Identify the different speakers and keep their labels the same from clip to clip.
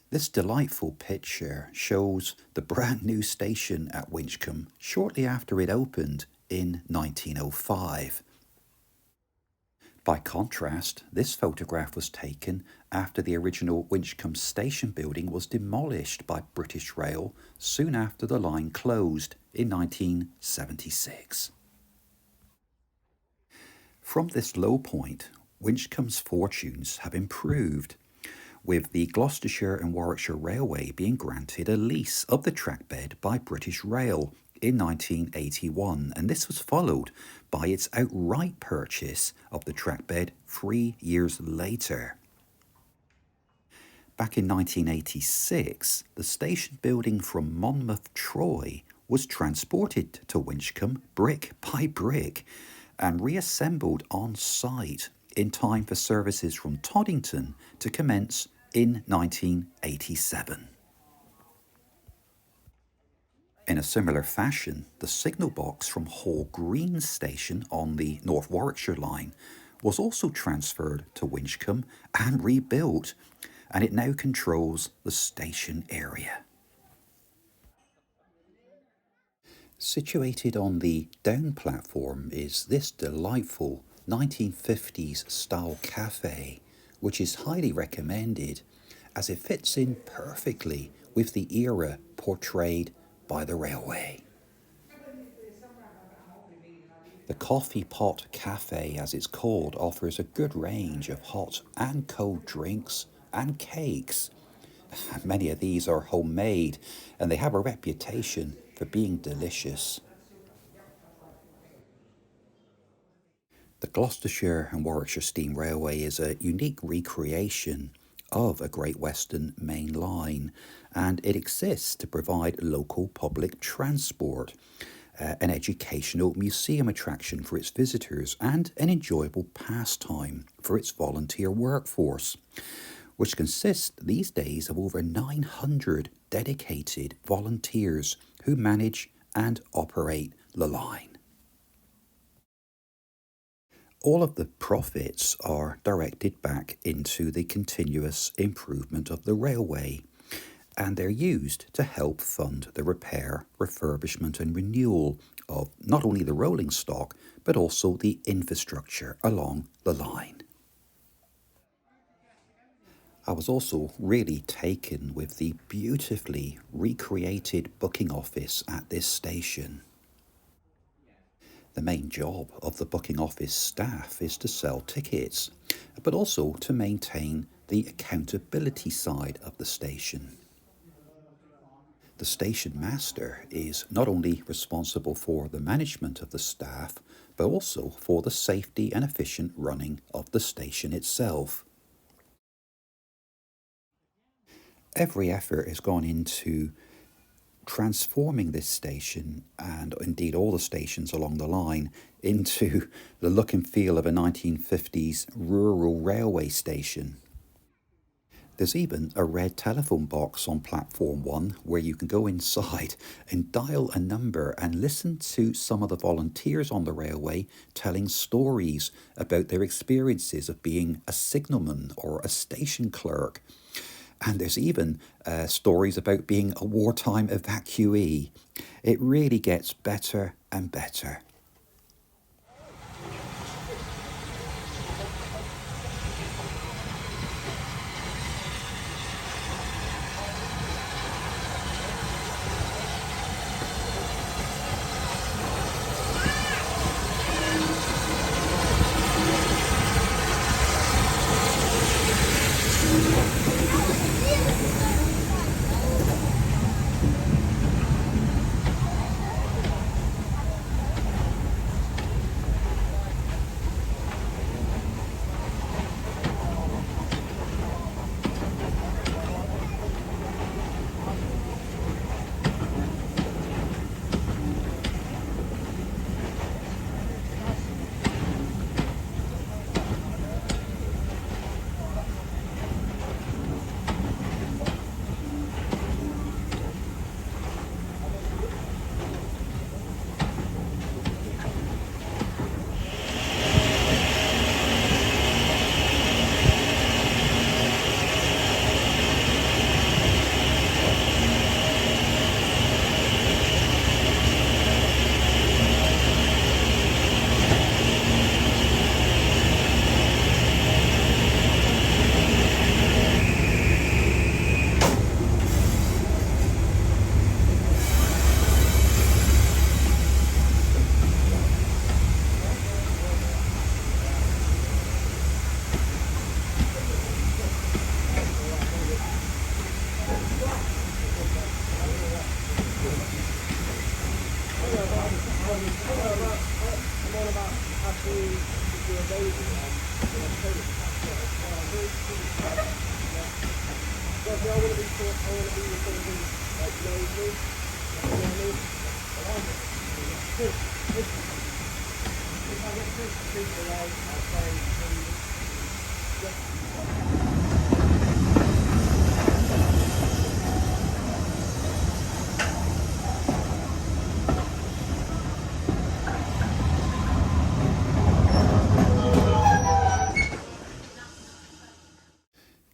Speaker 1: This delightful picture shows the brand new station at Winchcombe shortly after it opened in 1905. By contrast, this photograph was taken after the original Winchcombe Station building was demolished by British Rail soon after the line closed in 1976. From this low point, Winchcombe's fortunes have improved, with the Gloucestershire and Warwickshire Railway being granted a lease of the trackbed by British Rail in 1981, and this was followed by its outright purchase of the trackbed 3 years later. Back in 1986, the station building from Monmouth Troy was transported to Winchcombe brick by brick and reassembled on site in time for services from Toddington to commence in 1987. In a similar fashion, the signal box from Hall Green Station on the North Warwickshire line was also transferred to Winchcombe and rebuilt, and it now controls the station area. Situated on the down platform is this delightful 1950s style cafe, which is highly recommended as it fits in perfectly with the era portrayed by the railway. The Coffee Pot Cafe, as it's called, offers a good range of hot and cold drinks and cakes. Many of these are homemade and they have a reputation for being delicious. The Gloucestershire and Warwickshire Steam Railway is a unique recreation of a Great Western main line, and it exists to provide local public transport, an educational museum attraction for its visitors, and an enjoyable pastime for its volunteer workforce, which consists these days of over 900 dedicated volunteers who manage and operate the line. All of the profits are directed back into the continuous improvement of the railway, and they're used to help fund the repair, refurbishment and renewal of not only the rolling stock, but also the infrastructure along the line. I was also really taken with the beautifully recreated booking office at this station. The main job of the booking office staff is to sell tickets, but also to maintain the accountability side of the station. The station master is not only responsible for the management of the staff, but also for the safety and efficient running of the station itself. Every effort has gone into transforming this station, and indeed all the stations along the line, into the look and feel of a 1950s rural railway station. There's even a red telephone box on platform 1 where you can go inside and dial a number and listen to some of the volunteers on the railway telling stories about their experiences of being a signalman or a station clerk. And there's even stories about being a wartime evacuee. It really gets better and better.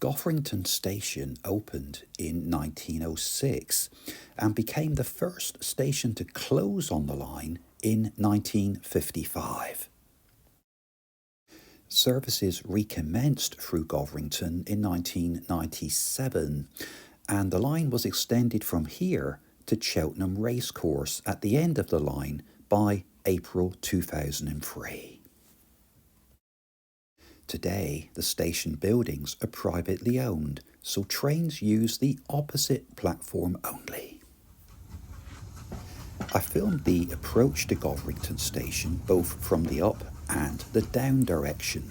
Speaker 1: Gotherington Station opened in 1906 and became the first station to close on the line in 1955. Services recommenced through Gotherington in 1997, and the line was extended from here to Cheltenham Racecourse at the end of the line by April 2003. Today, the station buildings are privately owned, so trains use the opposite platform only. I filmed the approach to Gotherington Station both from the up and the down direction.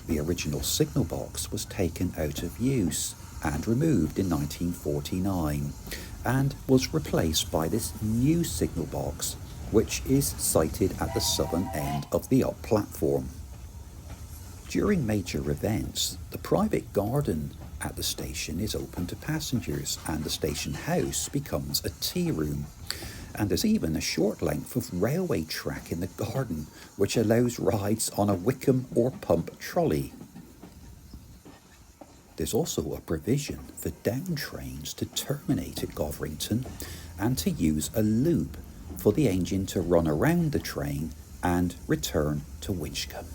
Speaker 1: The original signal box was taken out of use and removed in 1949 and was replaced by this new signal box, which is sited at the southern end of the up platform. During major events, the private garden at the station is open to passengers and the station house becomes a tea room. And there's even a short length of railway track in the garden which allows rides on a Wickham or pump trolley. There's also a provision for down trains to terminate at Gotherington and to use a loop for the engine to run around the train and return to Winchcombe.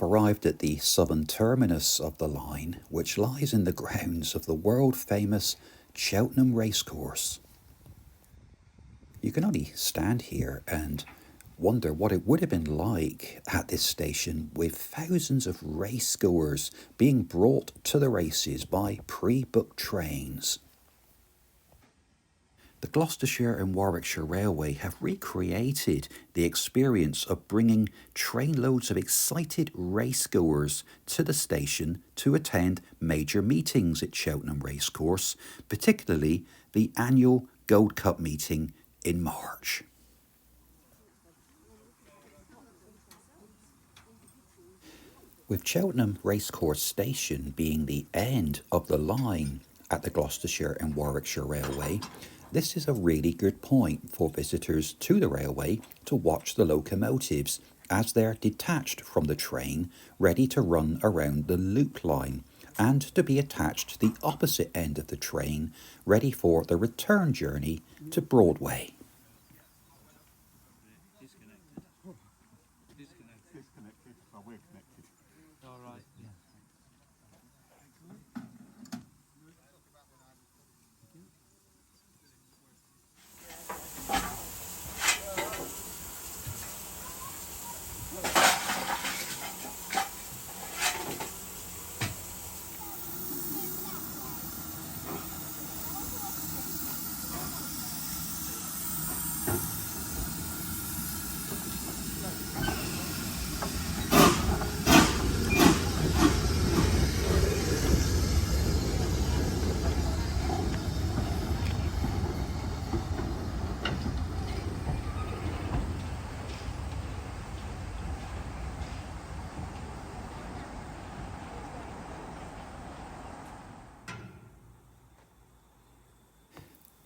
Speaker 1: I've arrived at the southern terminus of the line, which lies in the grounds of the world-famous Cheltenham Racecourse. You can only stand here and wonder what it would have been like at this station with thousands of racegoers being brought to the races by pre-booked trains. The Gloucestershire and Warwickshire Railway have recreated the experience of bringing trainloads of excited racegoers to the station to attend major meetings at Cheltenham Racecourse, particularly the annual Gold Cup meeting in March. With Cheltenham Racecourse Station being the end of the line at the Gloucestershire and Warwickshire Railway, this is a really good point for visitors to the railway to watch the locomotives as they're detached from the train, ready to run around the loop line, and to be attached to the opposite end of the train, ready for the return journey to Broadway.
Speaker 2: Disconnected. Well, we're connected. All right. Yeah.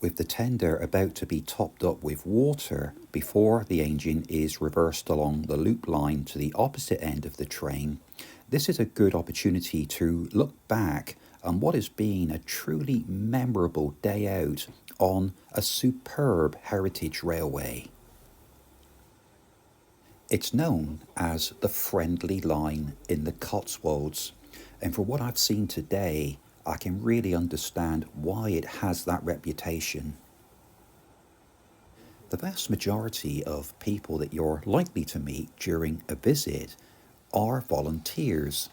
Speaker 1: With the tender about to be topped up with water before the engine is reversed along the loop line to the opposite end of the train, this is a good opportunity to look back on what has been a truly memorable day out on a superb heritage railway. It's known as the friendly line in the Cotswolds, and for what I've seen today, I can really understand why it has that reputation. The vast majority of people that you're likely to meet during a visit are volunteers,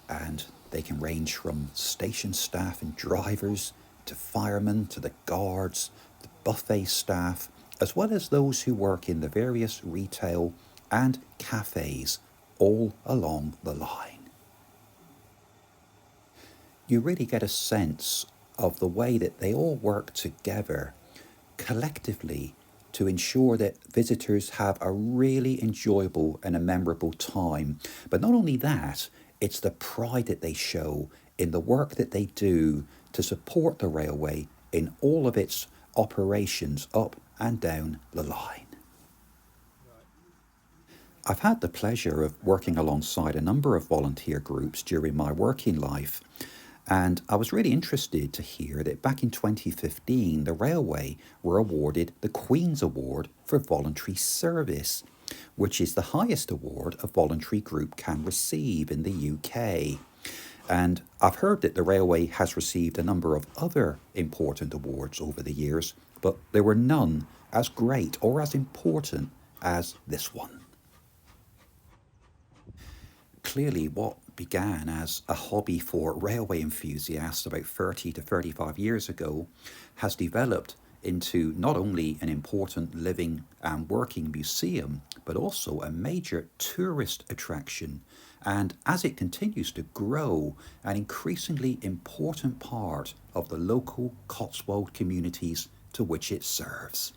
Speaker 1: and they can range from station staff and drivers to firemen to the guards, the buffet staff, as well as those who work in the various retail and cafes all along the line. You really get a sense of the way that they all work together collectively to ensure that visitors have a really enjoyable and a memorable time. But not only that, it's the pride that they show in the work that they do to support the railway in all of its operations up and down the line. I've had the pleasure of working alongside a number of volunteer groups during my working life, and I was really interested to hear that back in 2015, the railway were awarded the Queen's Award for Voluntary Service, which is the highest award a voluntary group can receive in the UK. And I've heard that the railway has received a number of other important awards over the years, but there were none as great or as important as this one. Clearly, what began as a hobby for railway enthusiasts about 30 to 35 years ago has developed into not only an important living and working museum, but also a major tourist attraction, and as it continues to grow, an increasingly important part of the local Cotswold communities to which it serves.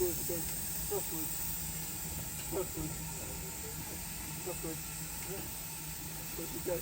Speaker 2: Southwards again. Southwards. Southwards. Southwards. Yeah. Where'd you go?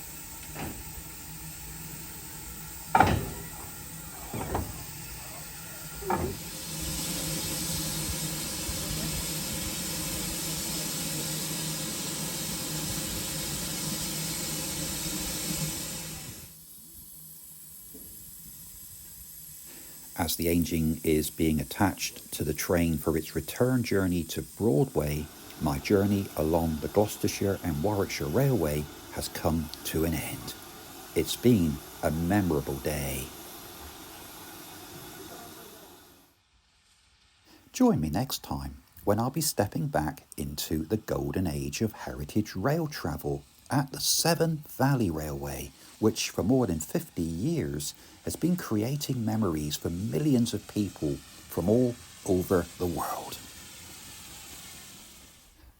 Speaker 1: As the engine is being attached to the train for its return journey to Broadway, my journey along the Gloucestershire and Warwickshire Railway has come to an end. It's been a memorable day. Join me next time when I'll be stepping back into the golden age of heritage rail travel at the Severn Valley Railway, which for more than 50 years has been creating memories for millions of people from all over the world.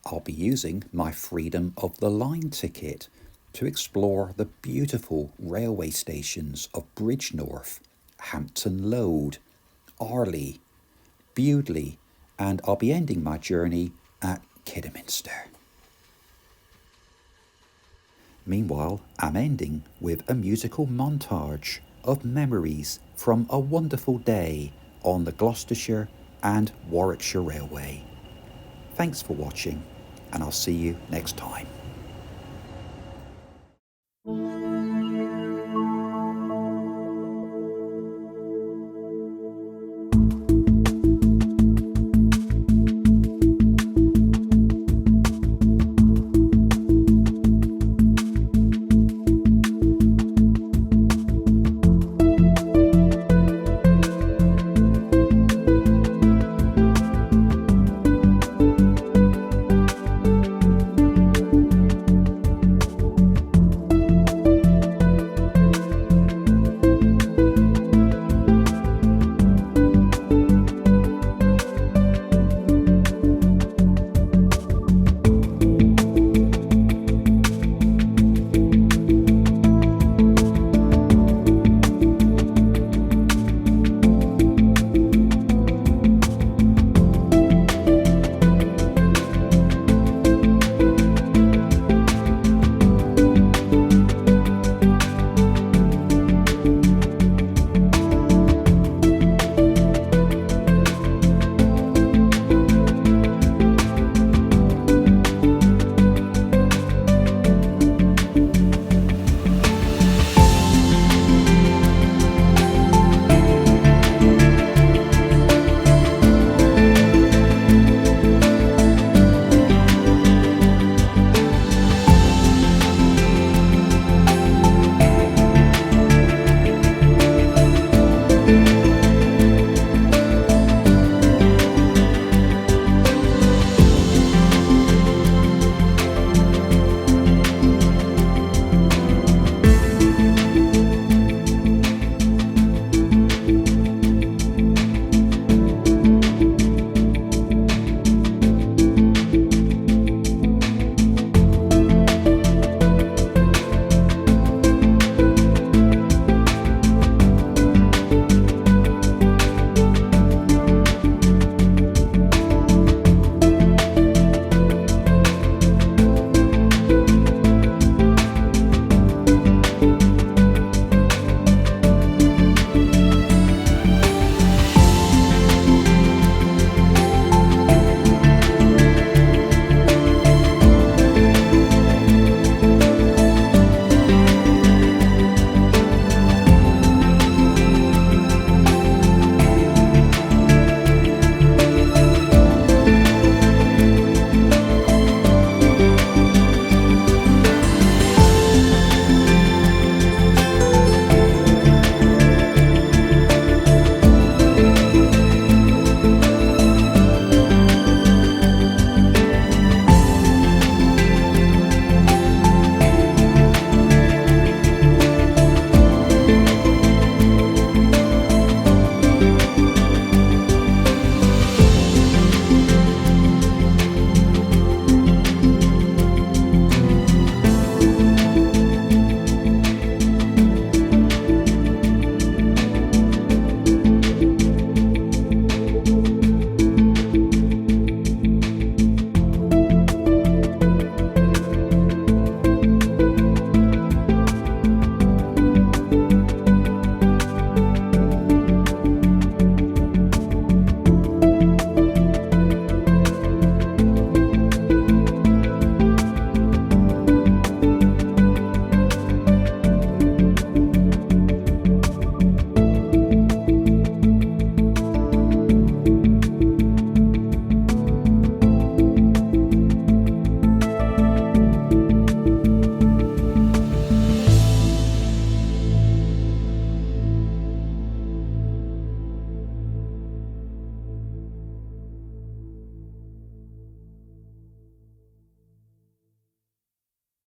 Speaker 1: I'll be using my Freedom of the Line ticket to explore the beautiful railway stations of Bridgnorth, Hampton Road, Arley, Bewdley, and I'll be ending my journey at Kidderminster. Meanwhile, I'm ending with a musical montage of memories from a wonderful day on the Gloucestershire and Warwickshire Railway. Thanks for watching, and I'll see you next time.